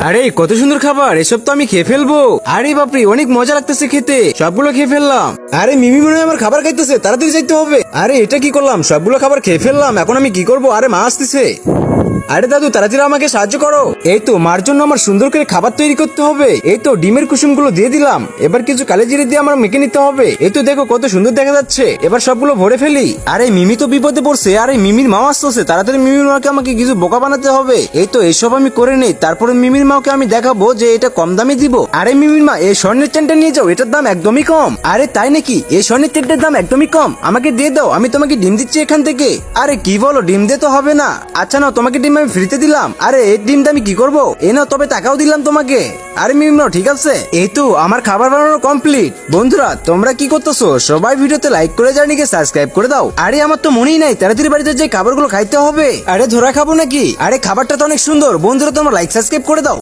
আরে কত সুন্দর খাবার, এসব তো আমি খেয়ে ফেলবো। আরে বাপরে, অনেক মজা লাগতেছে খেতে, সবগুলো খেয়ে ফেললাম। আরে মিমি মনে হয় আমার খাবার খাইতেছে, তাড়াতাড়ি যাইতে হবে। আরে এটা কি করলাম, সবগুলো খাবার খেয়ে ফেললাম, এখন আমি কি করবো? আরে মা আসতেছে। আরে দাদু তাড়াতাড়ি আমাকে সাহায্য করো। এই তো মার জন্য আমার সুন্দর করে খাবার তৈরি করতে হবে। এই তো ডিমের কুসুম গুলো দিয়ে দিলাম, এবার কিছু কালি জিরে দিয়ে আমার মেখে নিতে হবে। এই তো দেখো কত সুন্দর দেখা যাচ্ছে, এবার সবগুলো ভরে ফেলি। আরে মিমি তো বিপদে পড়ছে, আরে মিমির মা আসতেছে, তাড়াতাড়ি মিমির মাকে আমাকে কিছু বোকা বানাতে হবে। এই তো এসব আমি করে নেই, তারপরে মিমির মাকে আমি দেখাবো যে এটা কম দামে দিব। আরে মিমির মা, এই স্বর্ণের চেনটা নিয়ে যাও, এটার দাম একদমই কম। আরে তাই নাকি? এই স্বর্ণের চেনটার দাম একদমই কম, আমাকে দিয়ে দাও, আমি তোমাকে ডিম দিচ্ছি এখান থেকে। আরে কি বলো, ডিম দিয়ে তো হবে না। আচ্ছা না, তোমাকে ডিম আমি ফ্রিতে দিলাম। আরে এই ডিমটা আমি কি করবো? এই নাও, তবে টাকাও দিলাম তোমাকে। আরে মিমি নাও, ঠিক আছে। এই তো আমার খাবার বানানো কমপ্লিট। বন্ধুরা তোমরা কি করতেছো? সবাই ভিডিওতে লাইক করে জানিকে সাবস্ক্রাইব করে দাও। আরে আমার তো মনেই নাই তাড়াতাড়ি বাড়িতে যে খাবারগুলো খাইতে হবে। আরে ধরা খাবো নাকি? আরে খাবারটা তো অনেক সুন্দর। বন্ধুরা তোমরা লাইক সাবস্ক্রাইব করে দাও।